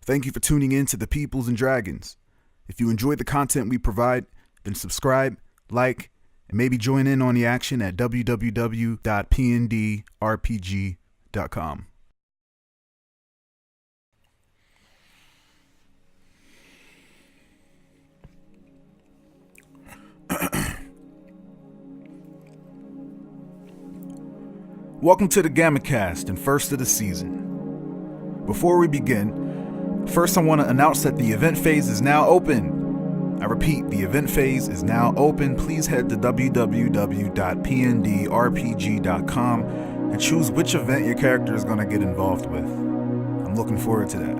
Thank you for tuning in to the Peoplz Dragons. If you enjoy the content we provide, then subscribe, like, and maybe join in on the action at www.pndrpg.com. Welcome to the GammaCast and first of the season. Before we begin, first I want to announce that the event phase is now open. I repeat, the event phase is now open. Please head to www.pndrpg.com and choose which event your character is going to get involved with. I'm looking forward to that.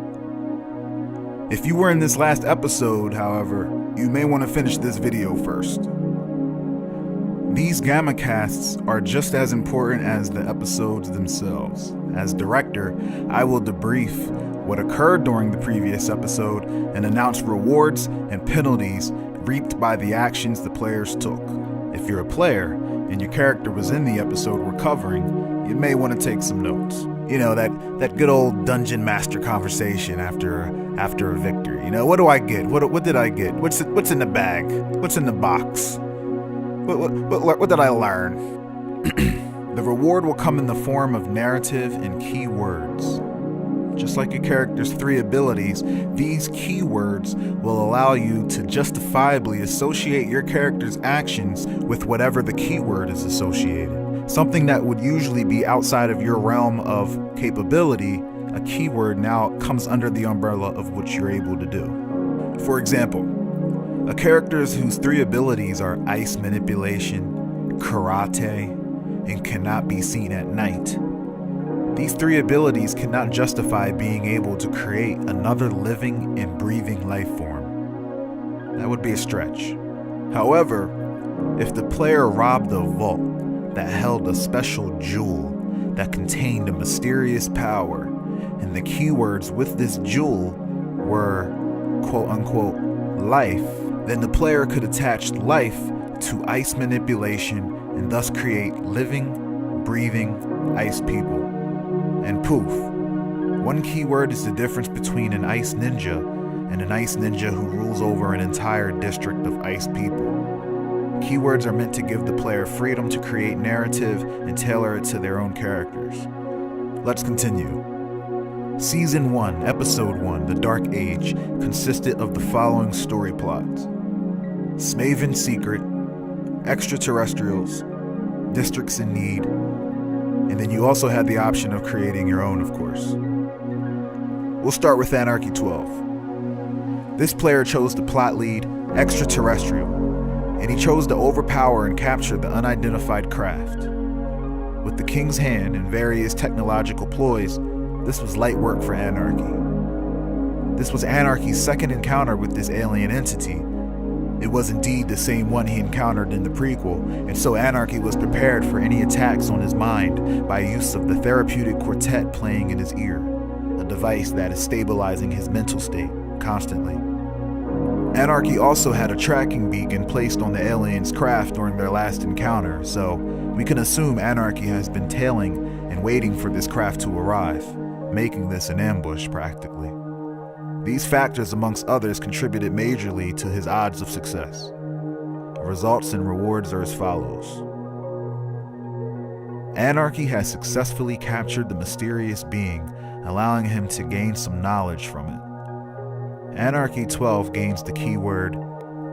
If you were in this last episode, however, you may want to finish this video first. These GammaCasts are just as important as the episodes themselves. As director, I will debrief what occurred during the previous episode and announce rewards and penalties reaped by the actions the players took. If you're a player and your character was in the episode we're covering, you may want to take some notes. You know, that good old dungeon master conversation after a victory. You know, what do I get? What did I get? What's in the bag? What's in the box? What did I learn? The reward will come in the form of narrative and keywords. Just like your character's 3 abilities, these keywords will allow you to justifiably associate your character's actions with whatever the keyword is associated. Something that would usually be outside of your realm of capability, a keyword now comes under the umbrella of what you're able to do. For example, a character whose 3 abilities are ice manipulation, karate, and cannot be seen at night. These 3 abilities cannot justify being able to create another living and breathing life form. That would be a stretch. However, if the player robbed a vault that held a special jewel that contained a mysterious power, and the keywords with this jewel were quote-unquote life, then the player could attach life to ice manipulation and thus create living, breathing ice people. And poof, one keyword is the difference between an ice ninja and an ice ninja who rules over an entire district of ice people. Keywords are meant to give the player freedom to create narrative and tailor it to their own characters. Let's continue. Season 1, Episode 1, The Dark Age, consisted of the following story plots: Smaven's Secret, Extraterrestrials, Districts in Need, and then you also had the option of creating your own, of course. We'll start with Anarchy 12. This player chose the plot lead, Extraterrestrial, and he chose to overpower and capture the unidentified craft. With the King's Hand and various technological ploys, this was light work for Anarchy. This was Anarchy's second encounter with this alien entity. It was indeed the same one he encountered in the prequel, and so Anarchy was prepared for any attacks on his mind by use of the therapeutic quartet playing in his ear, a device that is stabilizing his mental state constantly. Anarchy also had a tracking beacon placed on the alien's craft during their last encounter, so we can assume Anarchy has been tailing and waiting for this craft to arrive, making this an ambush practically. These factors, amongst others, contributed majorly to his odds of success. Results and rewards are as follows. Anarchy has successfully captured the mysterious being, allowing him to gain some knowledge from it. Anarchy 12 gains the keyword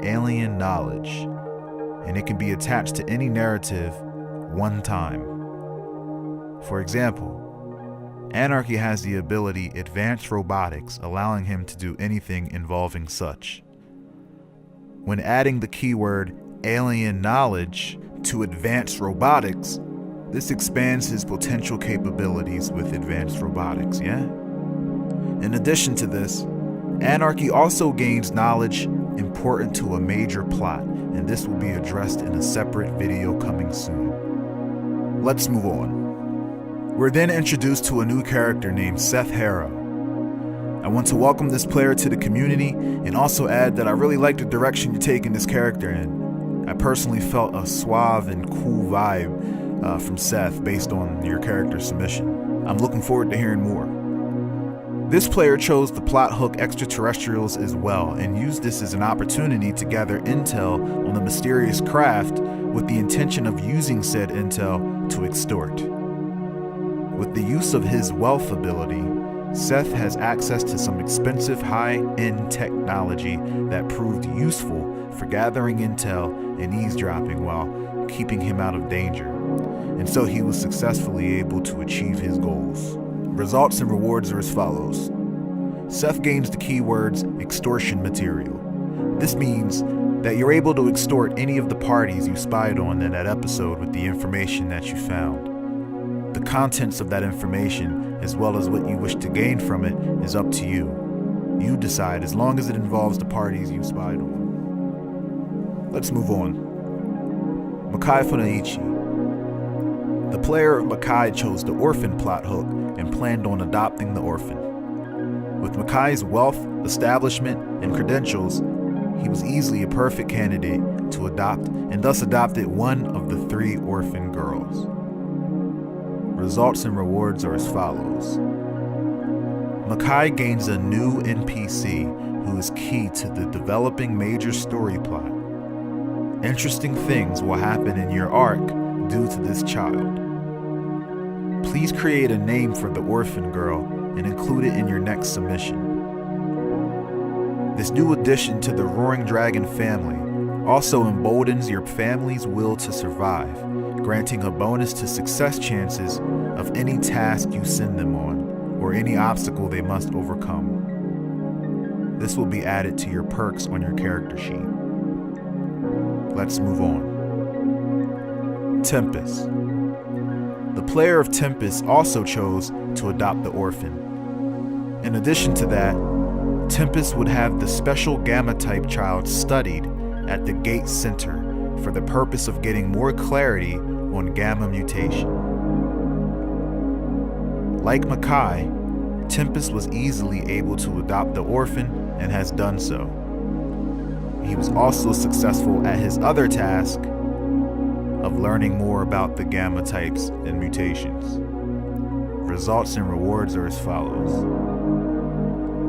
alien knowledge, and it can be attached to any narrative 1 time. For example, Anarchy has the ability Advanced Robotics, allowing him to do anything involving such. When adding the keyword alien knowledge to Advanced Robotics, this expands his potential capabilities with Advanced Robotics, yeah? In addition to this, Anarchy also gains knowledge important to a major plot, and this will be addressed in a separate video coming soon. Let's move on. We're then introduced to a new character named Seth Harrow. I want to welcome this player to the community and also add that I really like the direction you're taking this character in. I personally felt a suave and cool vibe from Seth based on your character submission. I'm looking forward to hearing more. This player chose the plot hook extraterrestrials as well and used this as an opportunity to gather intel on the mysterious craft with the intention of using said intel to extort. With the use of his wealth ability, Seth has access to some expensive high-end technology that proved useful for gathering intel and eavesdropping while keeping him out of danger, and so he was successfully able to achieve his goals. Results and rewards are as follows. Seth gains the keywords extortion material. This means that you're able to extort any of the parties you spied on in that episode with the information that you found. The contents of that information, as well as what you wish to gain from it, is up to you. You decide, as long as it involves the parties you spied on. Let's move on. Makai Funaichi. The player of Makai chose the orphan plot hook and planned on adopting the orphan. With Makai's wealth, establishment, and credentials, he was easily a perfect candidate to adopt and thus adopted one of the 3 orphan girls. Results and rewards are as follows. Makai gains a new NPC who is key to the developing major story plot. Interesting things will happen in your arc due to this child. Please create a name for the orphan girl and include it in your next submission. This new addition to the Roaring Dragon family also emboldens your family's will to survive, granting a bonus to success chances of any task you send them on, or any obstacle they must overcome. This will be added to your perks on your character sheet. Let's move on. Tempest. The player of Tempest also chose to adopt the orphan. In addition to that, Tempest would have the special Gamma-type child studied at the Gate Center for the purpose of getting more clarity on Gamma mutation. Like Makai, Tempest was easily able to adopt the orphan and has done so. He was also successful at his other task of learning more about the Gamma types and mutations. Results and rewards are as follows.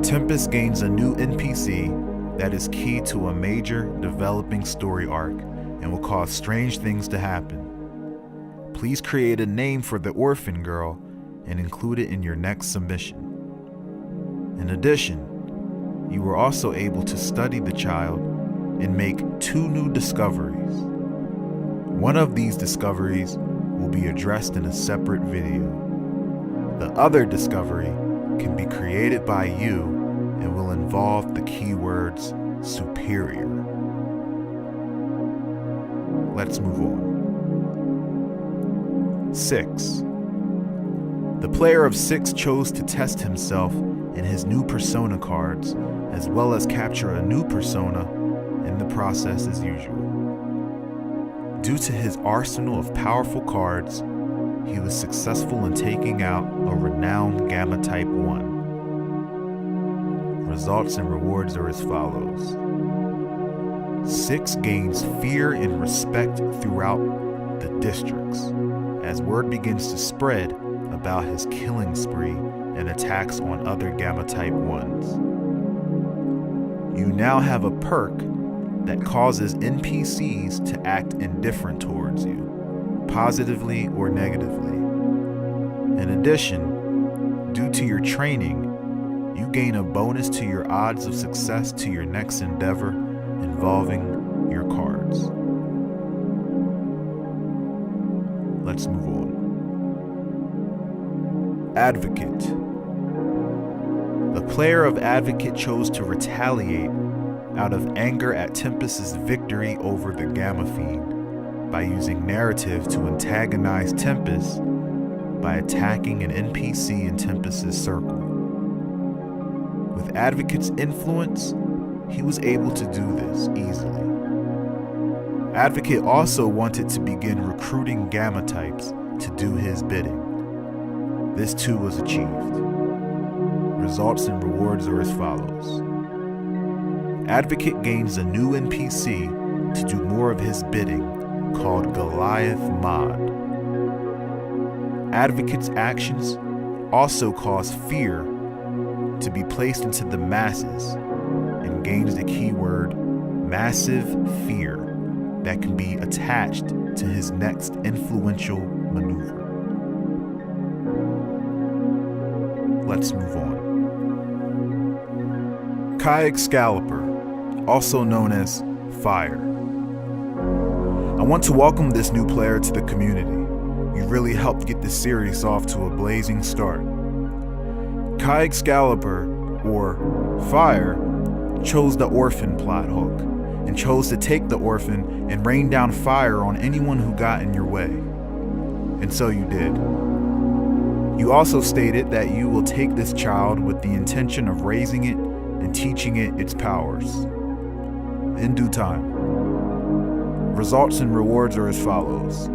Tempest gains a new NPC that is key to a major developing story arc and will cause strange things to happen. Please create a name for the orphan girl and include it in your next submission. In addition, you were also able to study the child and make 2 new discoveries. One of these discoveries will be addressed in a separate video. The other discovery can be created by you and will involve the keywords superior. Let's move on. 6. The player of 6 chose to test himself in his new persona cards, as well as capture a new persona in the process as usual. Due to his arsenal of powerful cards, he was successful in taking out a renowned Gamma Type 1. Results and rewards are as follows. 6 gains fear and respect throughout the districts, as word begins to spread about his killing spree and attacks on other Gamma Type 1s. You now have a perk that causes NPCs to act indifferent towards you, positively or negatively. In addition, due to your training, you gain a bonus to your odds of success to your next endeavor involving your cards. Let's move on. Advocate. The player of Advocate chose to retaliate out of anger at Tempest's victory over the Gamma Fiend by using narrative to antagonize Tempest by attacking an NPC in Tempest's circle. With Advocate's influence, he was able to do this easily. Advocate also wanted to begin recruiting Gamma types to do his bidding. This too was achieved. Results and rewards are as follows. Advocate gains a new NPC to do more of his bidding, called Goliath Mod. Advocate's actions also cause fear to be placed into the masses and gains the keyword massive fear that can be attached to his next influential maneuver. Let's move on. Kai Excalibur, also known as Fire. I want to welcome this new player to the community. You really helped get this series off to a blazing start. Kai Excalibur, or Fire, chose the orphan plot hook and chose to take the orphan and rain down fire on anyone who got in your way. And so you did. You also stated that you will take this child with the intention of raising it and teaching it its powers. In due time. Results and rewards are as follows.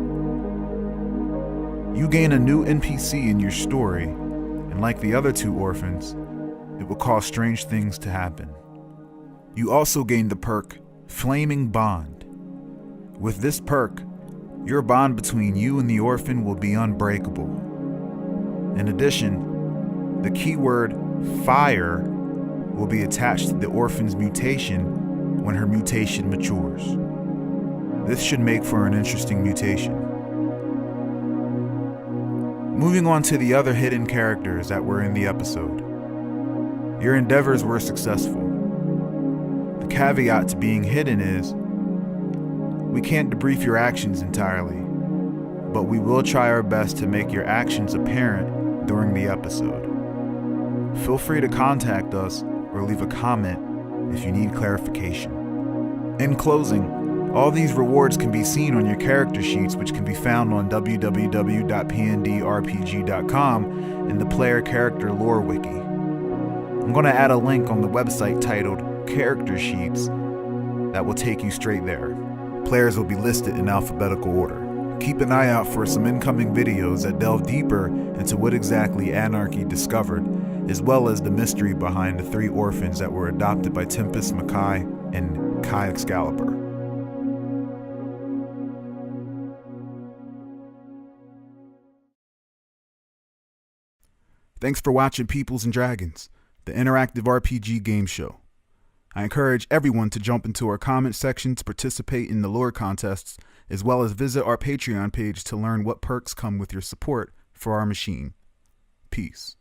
You gain a new NPC in your story, and like the other two orphans, it will cause strange things to happen. You also gain the perk Flaming Bond. With this perk, your bond between you and the orphan will be unbreakable. In addition, the keyword Fire will be attached to the orphan's mutation when her mutation matures. This should make for an interesting mutation. Moving on to the other hidden characters that were in the episode. Your endeavors were successful. The caveat to being hidden is, we can't debrief your actions entirely, but we will try our best to make your actions apparent during the episode. Feel free to contact us or leave a comment if you need clarification. In closing, all these rewards can be seen on your character sheets, which can be found on www.pndrpg.com in the player character lore wiki. I'm going to add a link on the website titled Character Sheets that will take you straight there. Players will be listed in alphabetical order. Keep an eye out for some incoming videos that delve deeper into what exactly Anarchy discovered, as well as the mystery behind the three orphans that were adopted by Tempest, Makai, and Kai Excalibur. Thanks for watching Peoplz Dragons, the interactive RPG game show. I encourage everyone to jump into our comment section to participate in the lore contests, as well as visit our Patreon page to learn what perks come with your support for our machine. Peace.